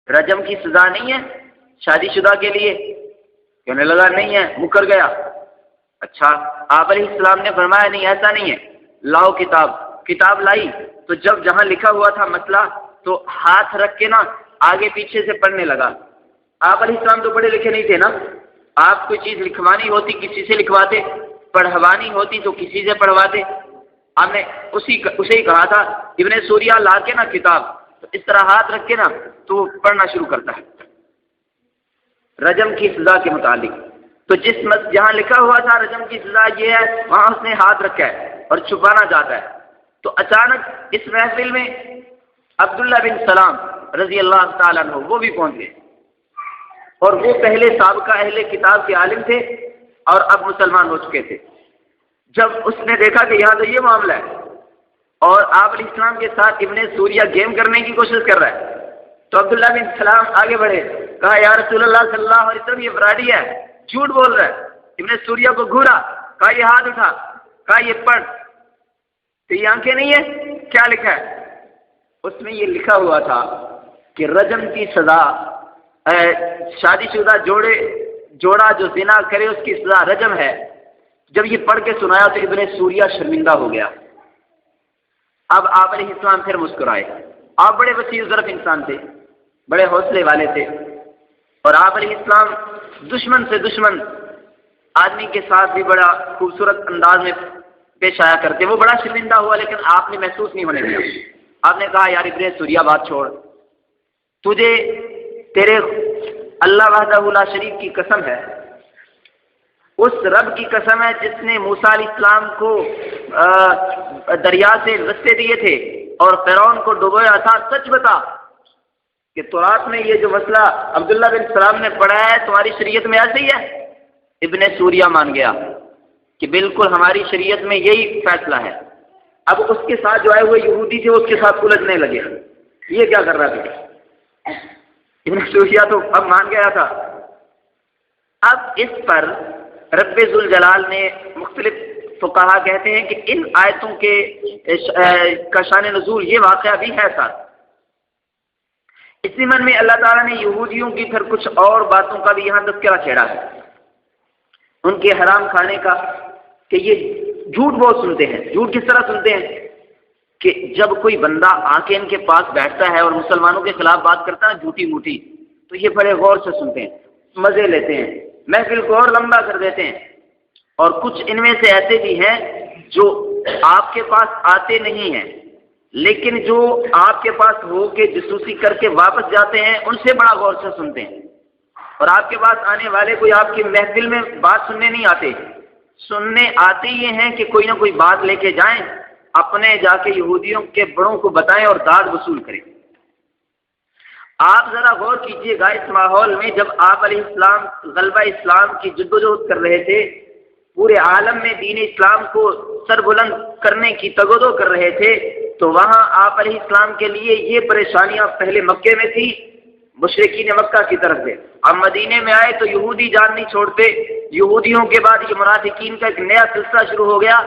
رجم کی سزا نہیں ہے شادی شدہ کے لیے؟ کہنے لگا نہیں ہے، مکر گیا۔ اچھا، آپ علیہ السلام نے فرمایا نہیں ایسا نہیں ہے، لاؤ کتاب لائی تو جب جہاں لکھا ہوا تھا مسئلہ تو ہاتھ رکھ کے نا آگے پیچھے سے پڑھنے لگا۔ آپ علیہ السلام تو پڑھے لکھے نہیں تھے نا، آپ کوئی چیز لکھوانی ہوتی کسی سے لکھواتے، پڑھوانی ہوتی تو کسی سے پڑھواتے۔ آپ نے اسے ہی کہا تھا ابن سوریہ لا کے نا کتاب، تو اس طرح ہاتھ رکھ کے نا تو وہ پڑھنا شروع کرتا ہے رجم کی سزا کے متعلق۔ تو جہاں لکھا ہوا تھا رجم کی سزا یہ ہے، وہاں اس نے ہاتھ رکھا ہے اور چھپانا چاہتا ہے۔ تو اچانک اس محفل میں عبداللہ بن سلام رضی اللہ تعالیٰ عنہ وہ بھی پہنچ گئے، اور وہ پہلے سابقہ اہل کتاب کے عالم تھے اور اب مسلمان ہو چکے تھے۔ جب اس نے دیکھا کہ یہاں تو یہ معاملہ ہے اور آپ علیہ السلام کے ساتھ ابن سوریہ گیم کرنے کی کوشش کر رہا ہے، تو عبداللہ بن سلام آگے بڑھے، کہا یا رسول اللہ صلی اللہ علیہ وسلم یہ فراڈی ہے، جھوٹ بول رہا ہے۔ ابن سوریہ کو گھورا، کہا یہ ہاتھ اٹھا، کہا یہ پڑھ، تو یہ آنکھیں نہیں ہے، کیا لکھا ہے؟ اس میں یہ لکھا ہوا تھا کہ رجم کی سزا، شادی شدہ جوڑا جو زنا کرے اس کی سزا رجم ہے۔ جب یہ پڑھ کے سنایا تو ابن سوریہ شرمندہ ہو گیا۔ اب آپ علیہ السلام پھر مسکرائے۔ آپ بڑے وسیع ظرف انسان تھے، بڑے حوصلے والے تھے، اور آپ علیہ السلام دشمن سے دشمن آدمی کے ساتھ بھی بڑا خوبصورت انداز میں پیش آیا کرتے۔ وہ بڑا شرمندہ ہوا لیکن آپ نے محسوس نہیں ہونے دیا۔ آپ نے کہا یار ابن سوریہ بات چھوڑ، تجھے تیرے اللہ وحدہ لا شریک کی قسم ہے، اس رب کی قسم ہے جس نے موسیٰ علیہ السلام کو دریا سے رستے دیے تھے اور فرعون کو ڈبویا تھا، سچ بتا کہ تورات میں یہ جو مسئلہ عبداللہ بن سلام نے پڑھایا ہے تمہاری شریعت میں ایسے ہی ہے؟ ابن سوریہ مان گیا کہ بالکل ہماری شریعت میں یہی فیصلہ ہے۔ اب اس کے ساتھ جو آئے ہوئے یہودی تھے اس کے ساتھ الجھنے لگے، یہ کیا کر رہا تھا؟ ابن سوریہ تو اب مان گیا تھا۔ اب اس پر رب ذوالجلال نے مختلف فقہا کہتے ہیں کہ ان آیتوں کے کا شان نزول یہ واقعہ بھی ہے ساتھ۔ اس ضمن میں اللہ تعالیٰ نے یہودیوں کی پھر کچھ اور باتوں کا بھی یہاں تذکرہ چھیڑا ہے، ان کے حرام کھانے کا، کہ یہ جھوٹ بہت سنتے ہیں۔ جھوٹ کس طرح سنتے ہیں کہ جب کوئی بندہ آ کے ان کے پاس بیٹھتا ہے اور مسلمانوں کے خلاف بات کرتا ہے جھوٹی موٹی، تو یہ بڑے غور سے سنتے ہیں، مزے لیتے ہیں، محفل کو اور لمبا کر دیتے ہیں۔ اور کچھ ان میں سے ایسے بھی ہیں جو آپ کے پاس آتے نہیں ہیں لیکن جو آپ کے پاس ہو کے جاسوسی کر کے واپس جاتے ہیں، ان سے بڑا غور سے سنتے ہیں۔ اور آپ کے پاس آنے والے کوئی آپ کی محفل میں بات سننے نہیں آتے، سننے آتے یہ ہیں کہ کوئی نہ کوئی بات لے کے جائیں، اپنے جا کے یہودیوں کے بڑوں کو بتائیں اور داد وصول کریں۔ آپ ذرا غور کیجئے گا اس ماحول میں جب آپ علیہ السلام غلبہ اسلام کی جدوجہد کر رہے تھے، پورے عالم میں دین اسلام کو سر بلند کرنے کی تگودو کر رہے تھے، تو وہاں آپ علیہ السلام کے لیے یہ پریشانیاں پہلے مکے میں تھی، مشرکین مکہ کی طرف سے۔ اب مدینے میں آئے تو یہودی جان نہیں چھوڑتے، یہودیوں کے بعد یہ منافقین کا ایک نیا سلسلہ شروع ہو گیا۔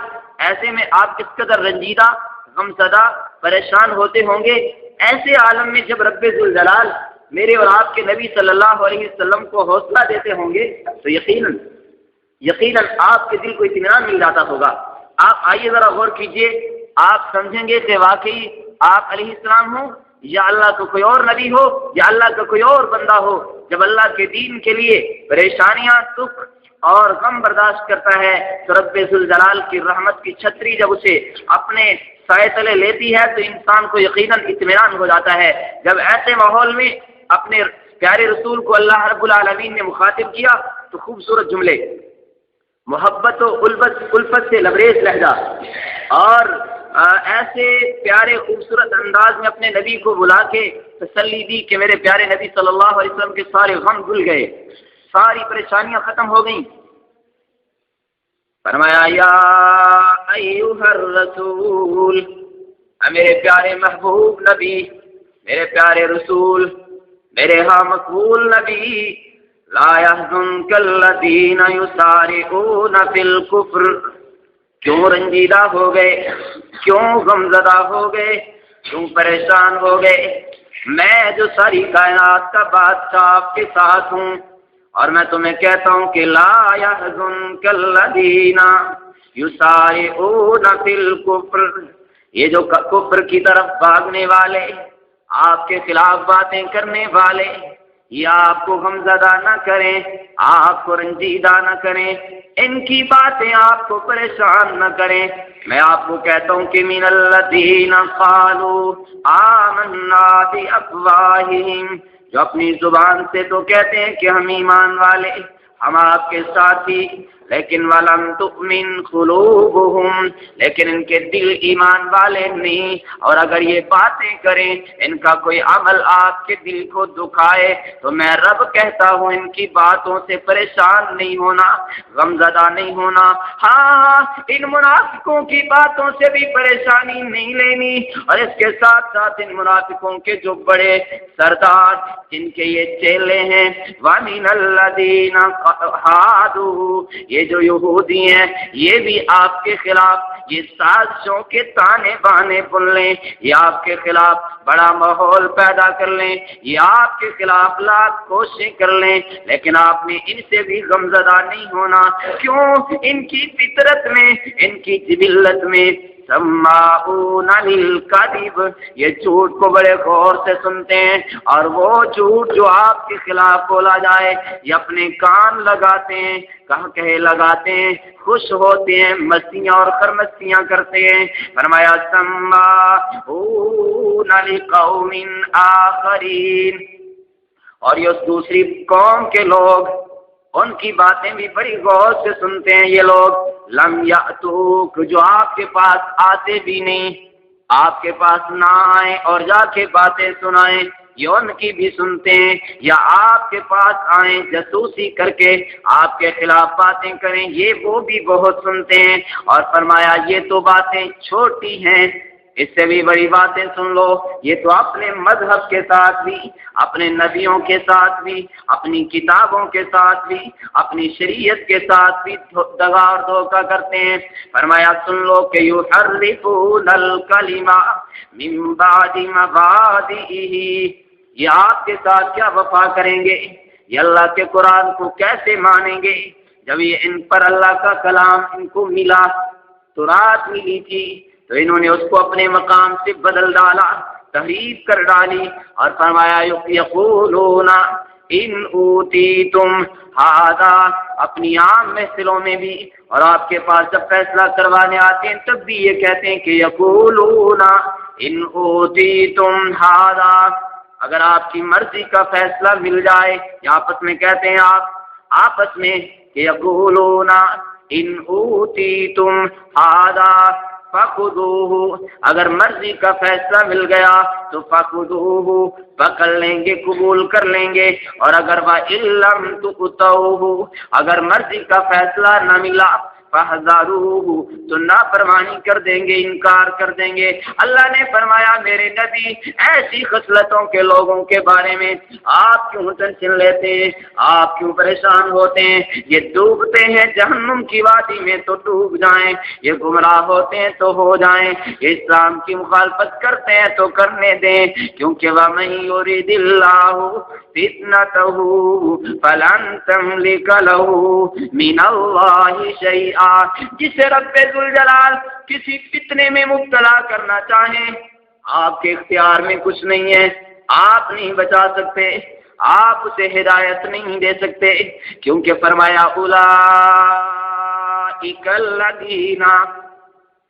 ایسے میں آپ کس قدر رنجیدہ، غمزدہ، پریشان ہوتے ہوں گے۔ ایسے عالم میں جب رب ذوالجلال میرے اور آپ کے نبی صلی اللہ علیہ وسلم کو حوصلہ دیتے ہوں گے تو یقیناً آپ کے دل کو اطمینان مل جاتا ہوگا۔ آپ آئیے ذرا غور کیجئے، آپ سمجھیں گے کہ واقعی آپ علیہ السلام ہوں یا اللہ کا کوئی اور نبی ہو یا اللہ کا کوئی اور بندہ ہو، جب اللہ کے دین کے لیے پریشانیاں، دکھ اور غم برداشت کرتا ہے تو رب ذوالجلال کی رحمت کی چھتری جب اسے اپنے سائے تلے لیتی ہے تو انسان کو یقیناً اطمینان ہو جاتا ہے۔ جب ایسے ماحول میں اپنے پیارے رسول کو اللہ رب العالمین نے مخاطب کیا تو خوبصورت جملے، محبت و الفت سے لبریز لہجہ اور ایسے پیارے خوبصورت انداز میں اپنے نبی کو بلا کے تسلی دی کہ میرے پیارے نبی صلی اللہ علیہ وسلم کے سارے غم دھل گئے، ساری پریشانیاں ختم ہو گئیں۔ فرمایا یا ایھا الرسول، میرے پیارے محبوب نبی، میرے پیارے رسول، میرے ہاں مقبول نبی، لا يحزنك الذين يسارعون في الكفر، کیوں رنجیدہ ہو گئے، کیوں غمزدہ ہو گئے، کیوں پریشان ہو گئے؟ میں جو ساری کائنات کا بادشاہ آپ کے ساتھ ہوں، اور میں تمہیں کہتا ہوں کہ لا يحزنك الذين يسارعون في الكفر، یہ جو کفر کی طرف بھاگنے والے، آپ کے خلاف باتیں کرنے والے، یہ آپ کو غمزدہ نہ کریں، آپ کو رنجیدہ نہ کریں، ان کی باتیں آپ کو پریشان نہ کریں۔ میں آپ کو کہتا ہوں کہ من الذین قالوا آمنا بافواہہم، جو اپنی زبان سے تو کہتے ہیں کہ ہم ایمان والے، ہم آپ کے ساتھی، لیکن ولم تؤمن قلوبہم، لیکن ان کے دل ایمان والے نہیں، اور اگر یہ باتیں کریں، ان کا کوئی عمل آپ کے دل کو دکھائے، تو میں رب کہتا ہوں ان کی باتوں سے پریشان نہیں ہونا، غمزدہ نہیں ہونا۔ ہاں، ان منافقوں کی باتوں سے بھی پریشانی نہیں لینی، اور اس کے ساتھ ساتھ ان منافقوں کے جو بڑے سردار، جن کے یہ چیلے ہیں، وَمِنَ الَّذِينَ هَادُوا، یہ جو یہودی ہیں، یہ بھی آپ کے خلاف یہ سازشوں کے تانے بانے بن لیں، یہ آپ کے خلاف بڑا ماحول پیدا کر لیں، یہ آپ کے خلاف لاکھ کوششیں کر لیں، لیکن آپ نے ان سے بھی غمزدہ نہیں ہونا۔ کیوں؟ ان کی فطرت میں، ان کی جبلت میں سماعون للکذب، یہ جھوٹ کو بڑے غور سے سنتے ہیں، اور وہ جھوٹ جو آپ کے خلاف بولا جائے یہ اپنے کان لگاتے ہیں، کہے لگاتے ہیں، خوش ہوتے ہیں، مستیاں اور خرمستیاں کرتے ہیں۔ فرمایا سماعون لقوم آخرین، اور یہ اس دوسری قوم کے لوگ، ان کی باتیں بھی بڑی غور سے سنتے ہیں یہ لوگ، لم یاتوک، جو آپ کے پاس آتے بھی نہیں، آپ کے پاس نہ آئیں اور جا کے باتیں سنائیں، یہ ان کی بھی سنتے ہیں، یا آپ کے پاس آئیں جاسوسی کر کے آپ کے خلاف باتیں کریں، یہ وہ بھی بہت سنتے ہیں۔ اور فرمایا یہ تو باتیں چھوٹی ہیں، اس سے بھی بڑی باتیں سن لو، یہ تو اپنے مذہب کے ساتھ بھی، اپنے نبیوں کے ساتھ بھی، اپنی کتابوں کے ساتھ بھی، اپنی شریعت کے ساتھ بھی دغا اور دھوکہ کرتے ہیں۔ فرمایا سن لو کہ یحرفون الکلمہ من بعد مواضعہ، یہ آپ کے ساتھ کیا وفا کریں گے، یہ اللہ کے قرآن کو کیسے مانیں گے جب یہ ان پر اللہ کا کلام ان کو ملا، تورات ملی تھی، تو انہوں نے اس کو اپنے مقام سے بدل ڈالا، تحریف کر ڈالی، اور فرمایا یقولون ان اوتیتم ھذا، اپنی عام محفلوں میں بھی، اور آپ کے پاس جب فیصلہ کروانے آتے ہیں تب بھی یہ کہتے ہیں کہ یقولون ان اوتیتم ھذا، اگر آپ کی مرضی کا فیصلہ مل جائے، یا آپس میں کہتے ہیں آپ آپس میں کہ یقولون ان اوتیتم ھذا فخذوہ، اگر مرضی کا فیصلہ مل گیا تو فخذوہ، پکڑ لیں گے، قبول کر لیں گے، اور اگر وَإِن لَّمْ تُؤْتَوْهُ، اگر مرضی کا فیصلہ نہ ملا فَاحْذَرُوهُ، تو نافرمانی کر دیں گے، انکار کر دیں گے۔ اللہ نے فرمایا میرے نبی ایسی خصلتوں کے لوگوں کے بارے میں آپ کیوں ٹینشن لیتے ہیں، آپ کیوں پریشان ہوتے ہیں؟ یہ ڈوبتے ہیں جہنم کی وادی میں تو ڈوب جائیں، یہ گمراہ ہوتے ہیں تو ہو جائیں، یہ اسلام کی مخالفت کرتے ہیں تو کرنے دیں، کیونکہ وَمَن يُرِدِ اللَّهُ فِتْنَتَهُ فَلَن تَمْلِكَ لَهُ مِنَ اللَّهِ شَيْئًا، جسے رب ذوالجلال کسی فتنے میں مبتلا کرنا چاہیں، آپ کے اختیار میں کچھ نہیں ہے، آپ نہیں بچا سکتے، آپ اسے ہدایت نہیں دے سکتے، کیونکہ فرمایا اولئک الذین